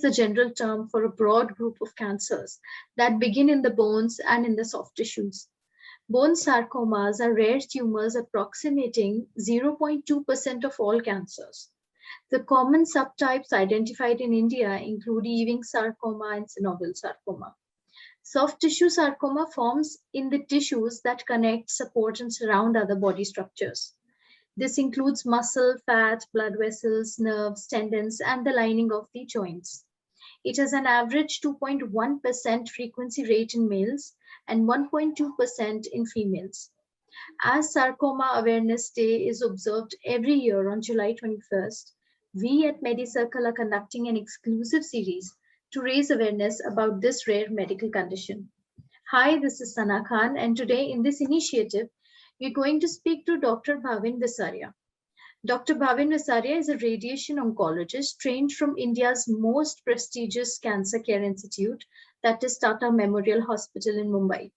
is the general term for a broad group of cancers that begin in the bones and in the soft tissues. Bone sarcomas are rare tumors approximating 0.2% of all cancers. The common subtypes identified in India include Ewing sarcoma and synovial sarcoma. Soft tissue sarcoma forms in the tissues that connect, support, and surround other body structures. This includes muscle, fat, blood vessels, nerves, tendons, and the lining of the joints. It has an average 2.1% frequency rate in males and 1.2% in females. As Sarcoma Awareness Day is observed every year on July 21st, we at Medicircle are conducting an exclusive series to raise awareness about this rare medical condition. Hi, this is Sana Khan, and today in this initiative, we're going to speak to Dr. Bhavin Visaria. Dr. Bhavin Visaria is a radiation oncologist trained from India's most prestigious cancer care institute, that is Tata Memorial Hospital in Mumbai.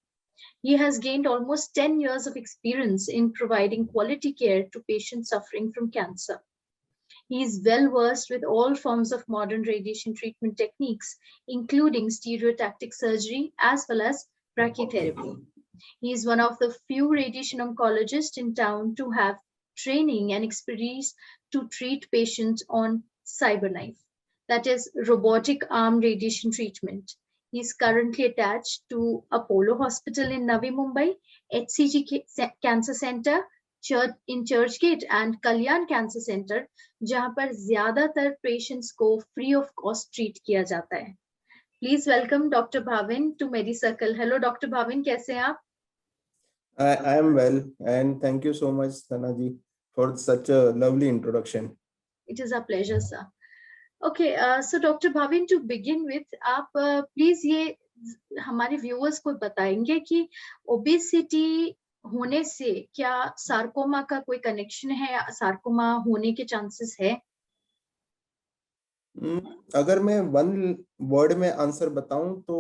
He has gained almost 10 years of experience in providing quality care to patients suffering from cancer. He is well versed with all forms of modern radiation treatment techniques, including stereotactic surgery as well as brachytherapy. He is one of the few radiation oncologists in town to have training and expertise to treat patients on cyberknife, that is robotic arm radiation treatment. He is currently attached to Apollo Hospital in Navi Mumbai, HCG Cancer Center in Churchgate and Kalyan Cancer Center, जहां पर ज्यादातर patients को free of cost treat किया जाता है. Please welcome Dr. Bhavin to Medicircle. Hello, Dr. Bhavin, कैसे हैं आप? I am well, and thank you so much, Sanaji, for such a lovely introduction. It is a pleasure, sir. Okay, so Dr. Bhavin, to begin with, आप please ये हमारे viewers को बताएंगे कि obesity होने से क्या सार्कोमा का कोई कनेक्शन है, सार्कोमा होने के चांसेस है? अगर मैं वन वर्ड में आंसर बताऊं तो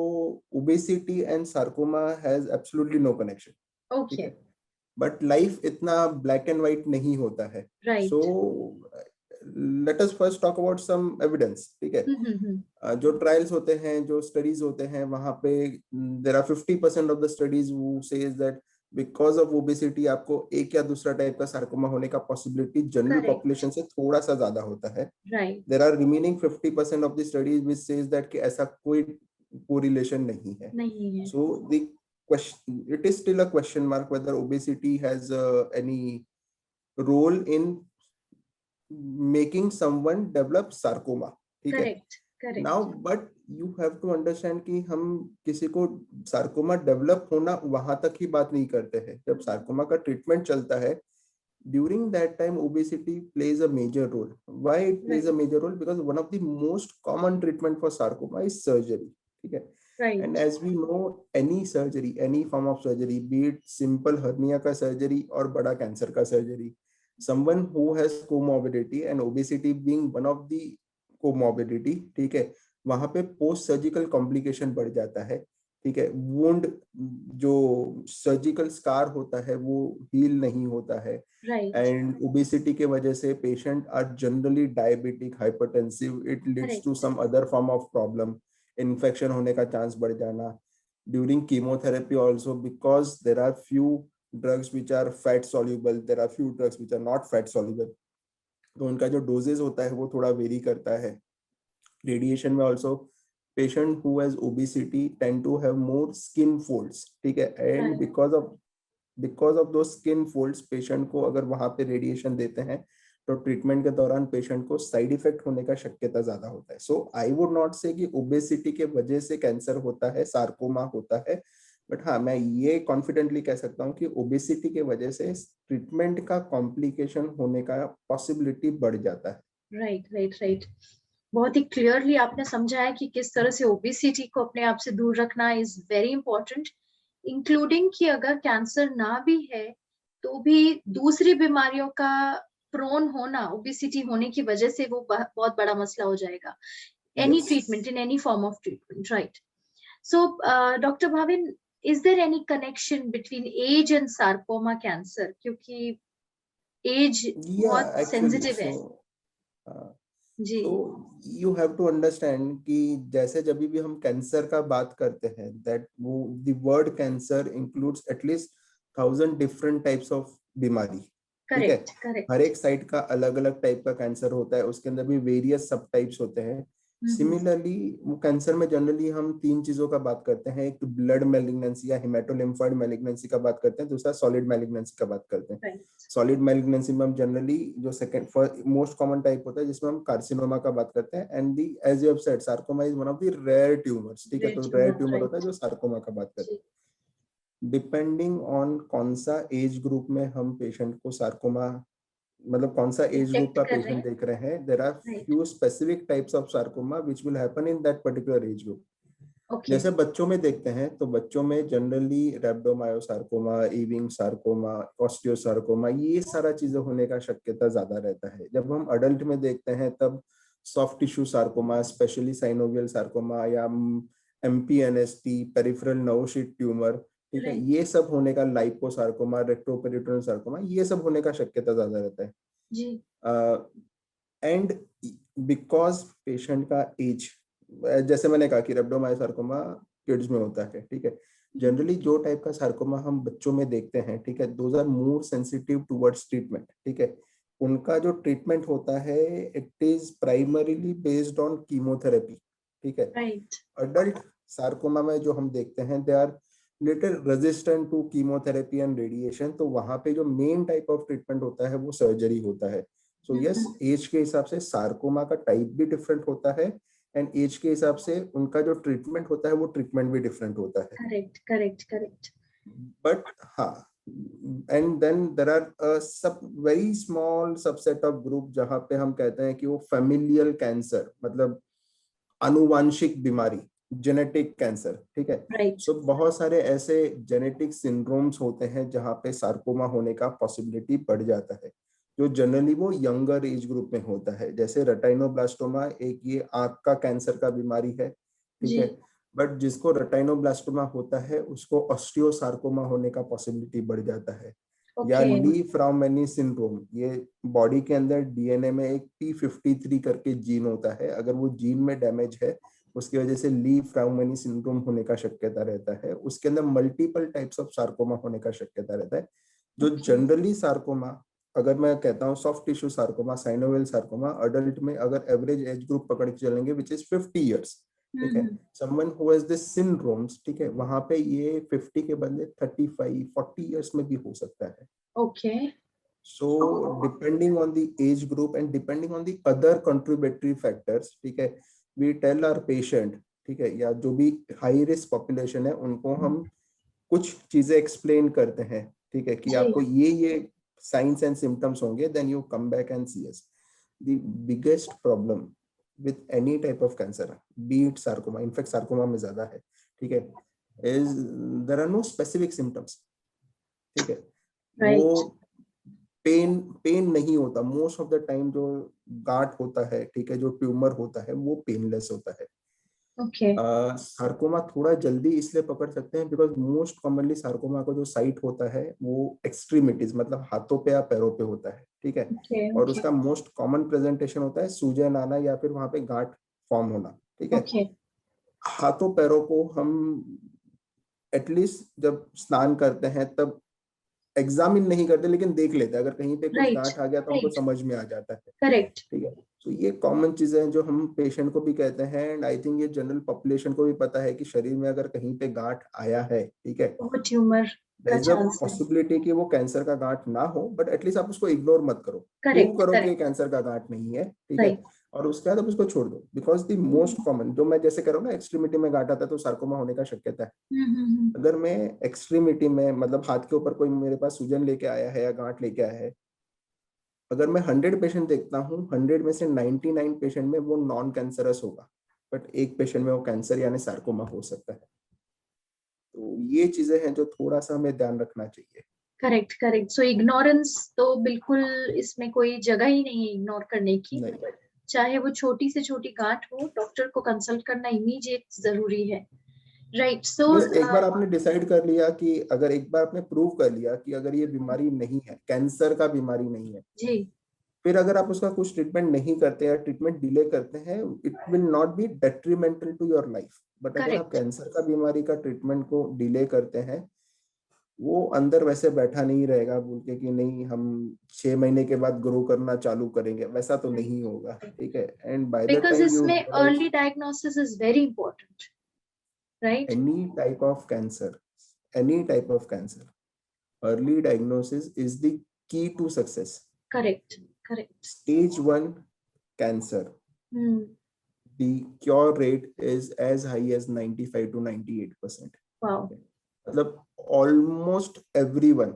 obesity and sarcoma has absolutely no connection. Okay, but life इतना ब्लैक एंड व्हाइट नहीं होता है. So let us first talk about some evidence. ठीक है, जो ट्रायल्स होते हैं, जो स्टडीज होते हैं, वहां पे there are 50% of the studies who says that because of obesity आपको एक या दूसरा टाइप का सार्कोमा होने का पॉसिबिलिटी जनरल पॉपुलेशन से थोड़ा सा ज्यादा होता है. There are remaining 50% of the studies which says that कि ऐसा कोई कोरिलेशन नहीं है. So the question, it is still a question mark whether obesity has any role in making someone develop sarcoma. ठीक है. Now but you have to understand कि हम किसी को सार्कोमा डेवलप होना वहां तक ही बात नहीं करते हैं. जब सार्कोमा का ट्रीटमेंट चलता है, during that time obesity plays a major role. Why it plays a major role? Because one of the most common treatment for sarcoma is surgery. ठीक है. And as we know, any surgery, any form of surgery, be it simple hernia का surgery और बड़ा cancer का surgery, someone who has comorbidity and obesity being one of the comorbidity, ठीक है, वहां पे पोस्ट सर्जिकल कॉम्प्लिकेशन बढ़ जाता है. ठीक है. वुंड, जो सर्जिकल स्कार होता है, वो हील नहीं होता है. एंड ओबेसिटी के वजह से patient are generally diabetic, hypertensive. It leads to some other form of problem. Infection होने का चांस बढ़ जाना. During chemotherapy also, because there are few drugs which are fat soluble, there are few drugs which are not fat soluble, तो उनका जो doses होता है वो थोड़ा वेरी करता है. रेडिएशन में also patient who has obesity tend to have more skin folds. ठीक है. And because of those skin folds, patient को अगर वहां पे रेडिएशन देते हैं तो ट्रीटमेंट के दौरान पेशेंट को साइड इफेक्ट होने का शक्यता ज्यादा होता है. सो आई वुड नॉट से कि ओबेसिटी के वजह से कैंसर होता है, सार्कोमा होता है. बट हाँ, मैं ये कॉन्फिडेंटली कह सकता हूँ कि ओबेसिटी के वजह से ट्रीटमेंट का कॉम्प्लिकेशन होने का पॉसिबिलिटी बढ़ जाता है. राइट. बहुत ही क्लियरली आपने समझाया कि किस तरह से ओबेसिटी को अपने आप से दूर रखना इज वेरी इंपॉर्टेंट, इंक्लूडिंग कि अगर कैंसर ना भी है तो भी दूसरी बीमारियों का प्रोन होना ओबेसिटी होने की वजह से वो बहुत बड़ा मसला हो जाएगा. Any treatment, in any form of treatment. Right. So doctor Bhavin, is there any connection between age and sarcoma cancer? क्योंकि age बहुत sensitive है. जी। तो यू हैव टू अंडरस्टैंड कि जैसे जब भी हम कैंसर का बात करते हैं, दैट वो the word cancer includes at least 1000 different types of बीमारी, ठीक है। हर एक साइट का अलग अलग टाइप का कैंसर होता है, उसके अंदर भी वेरियस सब टाइप्स होते हैं। सिमिलरली वो कैंसर में जनरली हम 3 चीजों का बात करते हैं, एक तो ब्लड मैलिग्नेंसी या हेमाटोलिम्फॉइड मैलिग्नेंसी का बात करते हैं, दूसरा सॉलिड मैलिग्नेंसी का बात करते हैं। सॉलिड मैलिग्नेंसी में हम जनरली जो सेकंड मोस्ट कॉमन टाइप होता है जिसमें हम कार्सिनोमा का बात करते हैं, and the as you have said sarcoma is one of the rare tumours, ठीक है। तो रेयर ट्यूमर होता है जो सार्कोमा का बात करते हैं। डिपेंडिंग ऑन कौन सा एज ग्रुप में हम पेशेंट को सार्कोमा, मतलब कौन सा एज ग्रुप का पेशेंट देख रहे हैं, there are few specific types of sarcoma which will happen in that particular age group. जैसे बच्चों में देखते हैं तो बच्चों में generally rhabdomyosarcoma, Ewing sarcoma, osteosarcoma, ये सारा चीजें होने का शक्यता ज्यादा रहता है। जब हम अडल्ट में देखते हैं तब soft tissue sarcoma, specially synovial sarcoma या एमपीएनएसटी, पेरिफेरल नर्व शीट ट्यूमर, ठीक है, ये सब होने का, लाइपोसार्कोमा, रेट्रोपेरिटोनल सार्कोमा, ये सब होने का शक्यता ज्यादा रहता है जी। एंड बिकॉज पेशेंट का एज, जैसे मैंने कहा कि रेप्डोमायोसार्कोमा किड्स में होता है, ठीक है। जनरली जो टाइप का सार्कोमा हम बच्चों में देखते हैं, ठीक है, those are more sensitive towards treatment, ठीक है। उनका जो ट्रीटमेंट होता है it is primarily based on chemotherapy, ठीक है। अडल्ट सार्कोमा में जो हम देखते हैं they are little resistant to chemotherapy and radiation, तो वहां पे जो मेन टाइप ऑफ ट्रीटमेंट होता है वो सर्जरी होता है। सो यस, एज के हिसाब से सार्कोमा का टाइप भी डिफरेंट होता है, एंड एज के हिसाब से उनका जो ट्रीटमेंट होता है वो ट्रीटमेंट भी डिफरेंट होता है। करेक्ट। बट हाँ, एंड देन देयर आर सब very small subset of group जहां पे हम कहते हैं कि वो फैमिलियल कैंसर, मतलब आनुवांशिक बीमारी, जेनेटिक कैंसर, ठीक है। सो बहुत सारे ऐसे जेनेटिक सिंड्रोम्स होते हैं जहां पे सार्कोमा होने का पॉसिबिलिटी बढ़ जाता है, जो जनरली वो यंगर एज ग्रुप में होता है। जैसे रेटाइनोब्लास्टोमा एक ये आंख का कैंसर का बीमारी है, ठीक है। बट जिसको रेटाइनोब्लास्टोमा होता है उसको ऑस्टियोसार्कोमा होने का पॉसिबिलिटी बढ़ जाता है। या ली फ्राउमेनी सिंड्रोम, ये बॉडी के अंदर डीएनए में एक P53 करके जीन होता है, अगर वो जीन में डैमेज है उसकी वजह से ली फ्राउमेनी सिंड्रोम होने का शक्यता रहता है। उसके अंदर मल्टीपल टाइप्स ऑफ सार्कोमा होने का शक्यता रहता है। जो जनरली सार्कोमा, अगर मैं कहता हूँ soft tissue sarcoma, synovial sarcoma, adult में अगर एवरेज एज ग्रुप पकड़ के चलेंगे विच इज 50 ईयर्स, ठीक है, someone who has this syndromes, ठीक है, वहां पे ये 50 के बदले 35-40 ईयर्स में भी हो सकता है। Okay, so depending on the age group and depending on the other contributory factors, ठीक है, वी टेल आवर पेशेंट, ठीक है, या जो भी हाई रिस्क पॉपुलेशन है उनको हम कुछ चीजें एक्सप्लेन करते हैं, ठीक है, कि आपको ये साइंस एंड सिम्टम्स होंगे, then you come back and see us. The biggest problem with any type of cancer, be it sarcoma, in fact sarcoma में ज्यादा है, ठीक है, is there are no specific symptoms, ठीक है, वो पेन नहीं होता मोस्ट ऑफ द टाइम। जो गांठ होता है, ठीक है, जो ट्यूमर होता है वो पेनलेस होता है। सार्कोमा थोड़ा जल्दी इसलिए पकड़ सकते हैं बिकॉज मोस्ट कॉमनली सार्कोमा का जो साइट होता है वो एक्सट्रीमिटीज, मतलब हाथों पे या पैरों पे होता है, ठीक है। और उसका मोस्ट कॉमन प्रेजेंटेशन होता है सूजन आना या फिर वहां पे गांठ फॉर्म होना, ठीक है। हाथों पैरों को हम एटलीस्ट जब स्नान करते हैं तब एग्जामिन नहीं करते लेकिन देख लेते हैं, अगर कहीं पे कुछ गांठ आ गया तो हमको समझ में आ जाता है, करेक्ट, ठीक है। तो ये कॉमन चीजें हैं जो हम पेशेंट को भी कहते हैं, एंड आई थिंक ये जनरल पॉपुलेशन को भी पता है कि शरीर में अगर कहीं पे गांठ आया है, ठीक है, वो ट्यूमर का चांस है, पॉसिबिलिटी कि वो कैंसर का गांठ ना हो, बट एटलीस्ट आप उसको इग्नोर मत करो, प्रूव करो कि कैंसर का गांठ नहीं है, ठीक है, और उसके बाद आप उसको छोड़ दो। बिकॉज द मोस्ट कॉमन, जो मैं जैसे कह रहा हूँ ना, एक्सट्रीमिटी में गांठ आता है तो सार्कोमा होने का शक्यता है। अगर मैं एक्सट्रीमिटी में, मतलब हाथ के ऊपर कोई मेरे पास सूजन लेके आया है या गांठ लेके आया है, अगर मैं 100 पेशेंट देखता हूँ, 100 में से 99 पेशेंट में वो नॉन कैंसरस होगा, बट एक पेशेंट में वो कैंसर यानी सार्कोमा हो सकता है। तो ये चीजें हैं जो थोड़ा सा हमें ध्यान रखना चाहिए। करेक्ट। सो इग्नोरेंस तो बिल्कुल इसमें कोई जगह ही नहीं है इग्नोर करने की, नहीं। चाहे वो छोटी से छोटी गांठ हो, डॉक्टर को कंसल्ट करना इमीडिएट जरूरी है, राइट। सो एक बार आपने डिसाइड कर लिया कि, अगर एक बार आपने प्रूव कर लिया कि अगर ये बीमारी नहीं है, कैंसर का बीमारी नहीं है जी, फिर अगर आप उसका कुछ ट्रीटमेंट नहीं करते या ट्रीटमेंट डिले करते हैं, it will not be detrimental to your life. But अगर आप कैंसर का बीमारी का ट्रीटमेंट को डिले करते हैं, वो अंदर वैसे बैठा नहीं रहेगा बोल के कि नहीं हम 6 महीने के बाद ग्रो करना चालू करेंगे, वैसा तो नहीं होगा, ठीक है। And by the because time you इसमें early diagnosis is very important, right? Any type of cancer, any type of cancer, early diagnosis is the key to success. Correct. Stage 1 cancer, the cure rate is as high as 95 to 98%. Wow. मतलब almost everyone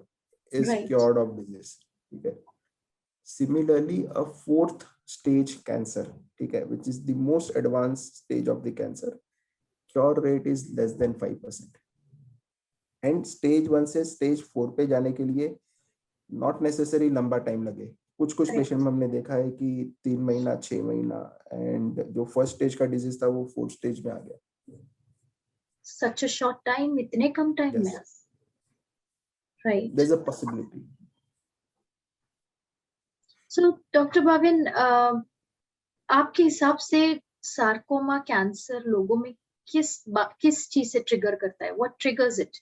is cured of disease, ठीक है। Similarly, a 4th stage cancer, ठीक है, which is the most advanced stage of the cancer, cure rate is less than 5%. And stage 1 से stage 4 पे जाने के लिए नॉट नेसेसरी लंबा टाइम लगे। कुछ पेशेंट में हमने देखा है कि 3 महीना 6 महीना, एंड जो फर्स्ट स्टेज का डिजीज था वो 4th स्टेज में आ गया। सच अ शॉर्ट टाइम, इतने कम टाइम में, right? There is a possibility. So doctor Bhavin, आपके हिसाब से सार्कोमा कैंसर लोगों में किस चीज से ट्रिगर करता है? What triggers it?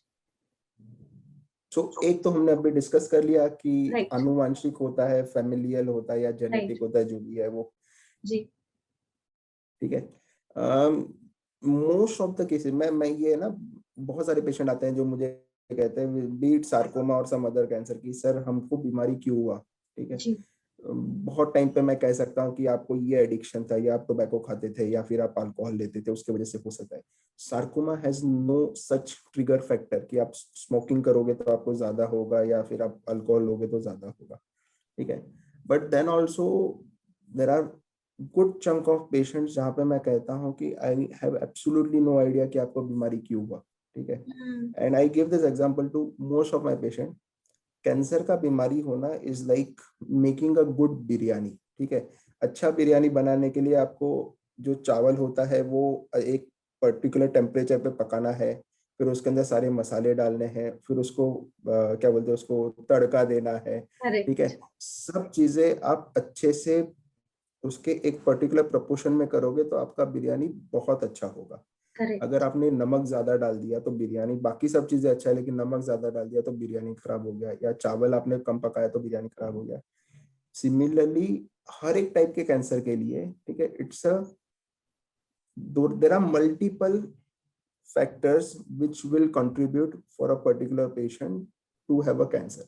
एक तो हमने अभी डिस्कस कर लिया कि आनुवांशिक होता है, फैमिलियल होता है या जेनेटिक होता है, जो भी है वो जी, ठीक है। मोस्ट ऑफ द केसेस मैं ये ना, बहुत सारे पेशेंट आते हैं जो मुझे कहते हैं बीट सार्कोमा और सम अदर कैंसर की, सर हमको बीमारी क्यों हुआ, ठीक है। बहुत टाइम पे मैं कह सकता हूँ कि आपको ये एडिक्शन था, या आप टोबैको खाते थे, या फिर आप अल्कोहल लेते थे, उसके वजह से हो सकता है। Sarcoma has no such trigger factor कि आप स्मोकिंग करोगे तो आपको ज्यादा होगा, या फिर आप अल्कोहल लोगे तो ज्यादा होगा, ठीक है। But then also there are good chunk of patients जहाँ पे मैं कहता हूँ कि I have absolutely no idea कि आपको बीमारी क्यों हुआ, ठीक है। And I give this example to most of my patient. Cancer का बीमारी होना is like making a good biryani, ठीक है। अच्छा बिरयानी बनाने के लिए आपको जो चावल होता है वो एक पर्टिकुलर टेम्परेचर पे पकाना है, फिर उसके अंदर सारे मसाले डालने हैं, फिर उसको क्या बोलते हैं, उसको तड़का देना है, ठीक है। सब चीजें आप अच्छे से उसके एक पर्टिकुलर प्रोपोर्शन में करोगे तो आपका बिरयानी बहुत अच्छा होगा। अगर आपने नमक ज्यादा डाल दिया तो बिरयानी, बाकी सब चीजें अच्छा है लेकिन नमक ज्यादा डाल दिया तो बिरयानी खराब हो गया, या चावल आपने कम पकाया तो बिरयानी खराब हो गया। सिमिलरली हर एक टाइप के कैंसर के लिए, ठीक है, it's a there are multiple factors which will contribute for a particular patient to have a cancer.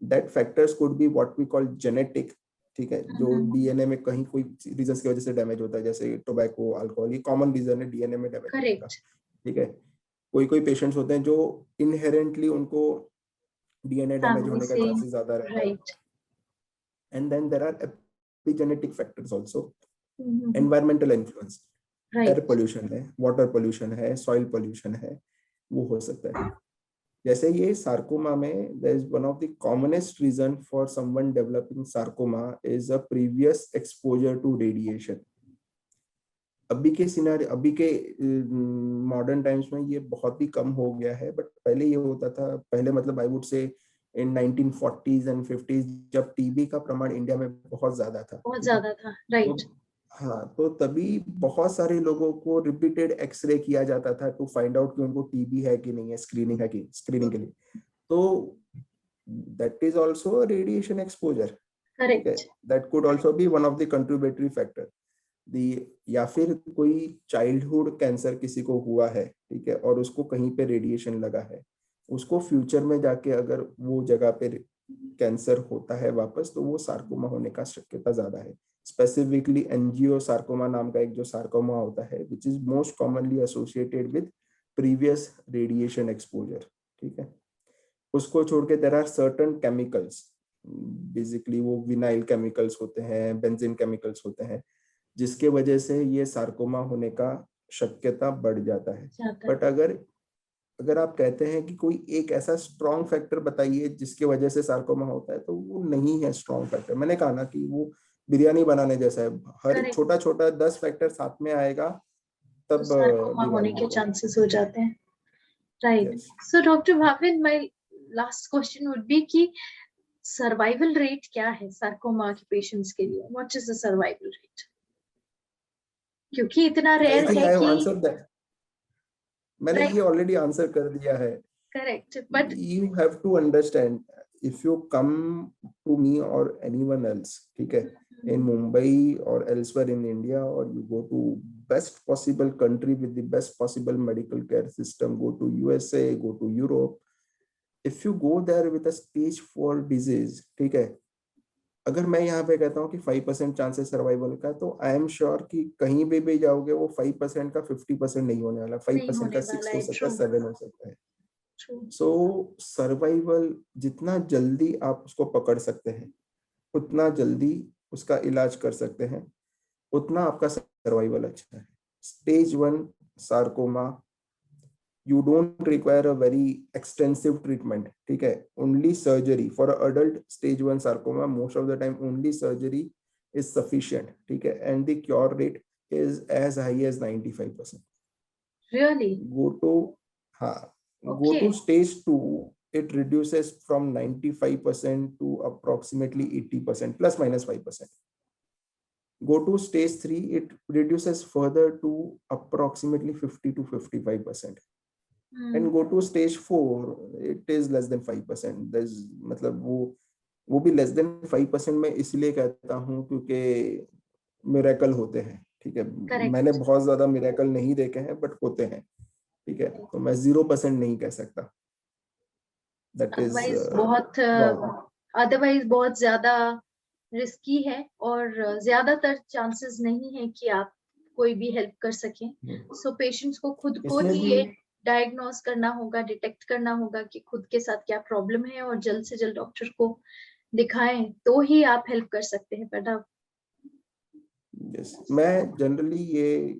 That factors could be what we call genetic, ठीक है, जो डीएनए में कहीं कोई रीजन की वजह से डैमेज होता है, जैसे टोबैको, अल्कोहल, ये कॉमन रीजन है डीएनए में डैमेज होने का, ठीक है। कोई पेशेंट्स होते हैं जो इनहेरेंटली उनको डीएनए डैमेज होने का चांसेस ज्यादा रहता है। And then there are epigenetic factors also, environmental influence, air pollution है, वाटर पोल्यूशन है, सॉइल पोल्यूशन है, वो हो सकता है। जैसे ये सार्कोमा में there is one of the commonest reason for someone developing sarcoma is a previous exposure to radiation. अभी के मॉडर्न टाइम्स में ये बहुत ही कम हो गया है, बट पहले ये होता था, पहले मतलब I would say in 1940s and 50s जब टीबी का प्रमाण इंडिया में बहुत ज्यादा था, राइट। हाँ, तो तभी बहुत सारे लोगों को रिपीटेड एक्सरे किया जाता था टू फाइंड आउट कि उनको टीबी है कि नहीं है, स्क्रीनिंग के लिए। तो that is also radiation exposure, correct, that could also be one of the contributory factor. या फिर कोई चाइल्डहुड कैंसर किसी को हुआ है, ठीक है, और उसको कहीं पे रेडिएशन लगा है, उसको फ्यूचर में जाके अगर वो जगह पे कैंसर होता है वापस, तो वो सार्कोमा होने का शक्यता ज्यादा है। स्पेसिफिकली एंजियो सार्कोमा नाम का एक जो सार्कोमा होता है, which is most commonly associated with previous radiation exposure, ठीक है। उसको छोड़ के there are certain chemicals, basically वो विनाइल केमिकल्स होते हैं, बेंजीन केमिकल्स होते हैं, जिसके वजह से ये सार्कोमा होने का शक्यता बढ़ जाता है। बट अगर आप कहते हैं कि कोई एक ऐसा स्ट्रॉन्ग फैक्टर बताइए जिसके वजह से सार्कोमा होता है, तो वो नहीं है स्ट्रॉन्ग फैक्टर। मैंने कहा ना कि वो बिरयानी बनाने जैसा है, हर एक छोटा छोटा 10 फैक्टर साथ में आएगा तब सार्कोमा होने के चांसेस हो जाते हैं, right. So doctor Bhavin, my last question would be कि सर्वाइवल रेट क्या है सार्कोमा के पेशेंट्स के लिए? What is the survival rate? क्योंकि इतना रेयर है कि मैंने ये ऑलरेडी आंसर कर दिया है. Correct, but you have to understand, if you come to me or anyone else, ठीक है, in Mumbai or elsewhere in India, or you go to best possible country with the best possible medical care system, go to USA, go to Europe, if you go there with a stage 4 disease, ठीक है, अगर मैं यहाँ पे कहता हूँ कि 5% chance है सर्वाइवल का, तो आई एम श्योर कि कहीं भी जाओगे वो 5% का 50% नहीं होने वाला, 5% का 6 हो सकता है, 7 हो सकता है. सो सर्वाइवल जितना जल्दी आप उसको पकड़ सकते हैं, उतना जल्दी उसका इलाज कर सकते हैं, उतना आपका सर्वाइवल अच्छा है. Stage 1 sarcoma, you don't require a very extensive treatment, ठीक है, only surgery for adult stage 1 sarcoma, most of the time only surgery is sufficient, ठीक है, and the cure rate is as high as 95%. Really? Go to stage 2, it reduces from 95% to approximately 80%, plus minus 5%. Go to stage 3, it reduces further to approximately 50 to 55%. And go to stage 4, it is less than 5%. There's मतलब वो भी less than 5% में इसलिए कहता हूँ क्योंकि miracle होते हैं, ठीक है. मैंने बहुत ज्यादा मिरेकल नहीं देखे हैं, बट होते हैं, ठीक है. तो मैं 0% नहीं कह सकता. That is अदरवाइज बहुत ज्यादा रिस्की है और ज्यादातर चांसेस नहीं है कि आप कोई भी हेल्प कर सकें. सो पेशेंट्स को खुद को ही ये डायग्नोस करना होगा, डिटेक्ट करना होगा कि खुद के साथ क्या प्रॉब्लम है, और जल्द से जल्द डॉक्टर को दिखाएं, तो ही आप हेल्प कर सकते हैं. बट आप मैं जनरली ये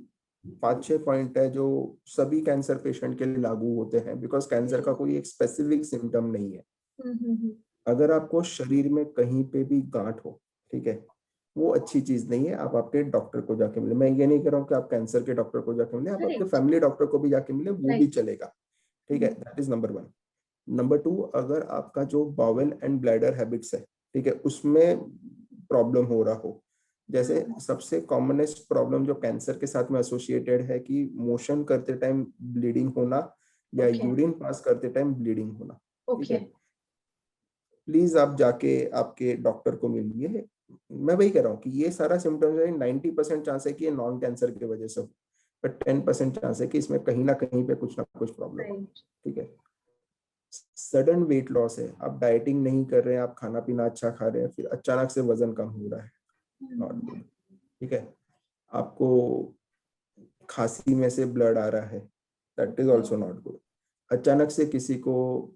5-6 पॉइंट है जो सभी कैंसर पेशेंट के लिए लागू होते हैं, बिकॉज कैंसर का कोई एक स्पेसिफिक सिम्टम नहीं है. अगर आपको शरीर में कहीं पे भी गांठ हो, ठीक है, वो अच्छी चीज नहीं है. आप आपके डॉक्टर को जाके मिले. मैं ये नहीं कह रहा हूँ कि आप कैंसर के डॉक्टर को जाके मिले, आप आपके फैमिली डॉक्टर को भी जाके मिले, वो भी चलेगा, ठीक है. That is number 1. नंबर 2, अगर आपका जो बाउल एंड ब्लैडर हैबिट्स है, ठीक है, उसमें प्रॉब्लम हो रहा हो, जैसे सबसे कॉमनेस्ट प्रॉब्लम जो कैंसर के साथ में एसोसिएटेड है कि मोशन करते टाइम ब्लीडिंग होना, या यूरिन पास करते टाइम ब्लीडिंग होना, ठीक है. प्लीज आप जाके आपके डॉक्टर को मिलिए. मैं वही कह रहा हूँ कि ये सारा सिम्टम्स है, 90% चांस है कि ये नॉन कैंसर की वजह से हो, बट 10% चांस है कि इसमें कहीं ना कहीं पे कुछ ना कुछ प्रॉब्लम हो, ठीक है. सडन वेट लॉस है, आप डाइटिंग नहीं कर रहे हैं, आप खाना पीना अच्छा खा रहे हैं, फिर अचानक से वजन कम हो रहा है, नॉट गुड, ठीक है. आपको खांसी में से ब्लड आ रहा है, that is also not good. अचानक से किसी को,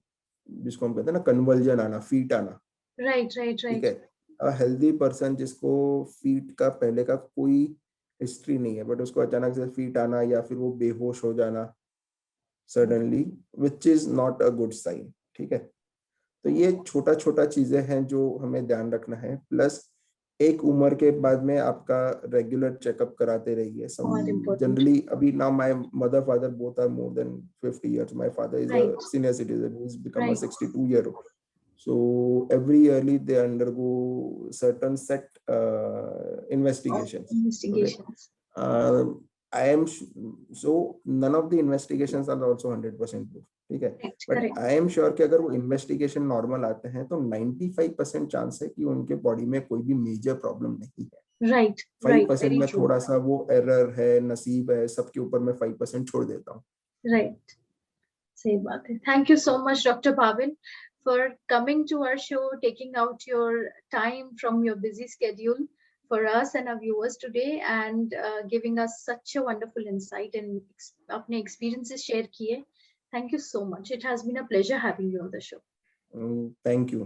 जिसको हम कहते हैं ना कन्वल्जन आना, फीट आना, राइट, ठीक है. हेल्दी पर्सन जिसको फीट का पहले का कोई हिस्ट्री नहीं है, बट उसको अचानक से फीट आना, या फिर वो बेहोश हो जाना suddenly, which is not a good sign, ठीक है. तो ये छोटा छोटा चीजें हैं जो हमें ध्यान रखना है. प्लस एक उम्र के बाद में आपका रेगुलर चेकअप कराते रहिए. जनरली अभी now my mother father both are more than 50 years. My father is a senior citizen. He's become a 62-year-old. So every yearly they undergo certain set investigations. Okay? I am so none of the investigations are also 100% proof, ठीक है. But I am sure कि अगर वो investigation normal आते हैं तो 95% chance है कि उनके बॉडी में कोई भी मेजर प्रॉब्लम नहीं है. राइट, 5% में थोड़ा सा वो एरर है, नसीब है, सबके ऊपर मैं 5% छोड़ देता हूँ. राइट, सही बात है. Thank you so much doctor Powell for coming to our show, taking out your time from your busy schedule for us and our viewers today, and giving us such a wonderful insight and अपने experiences share किए. Thank you so much. It has been a pleasure having you on the show. Thank you.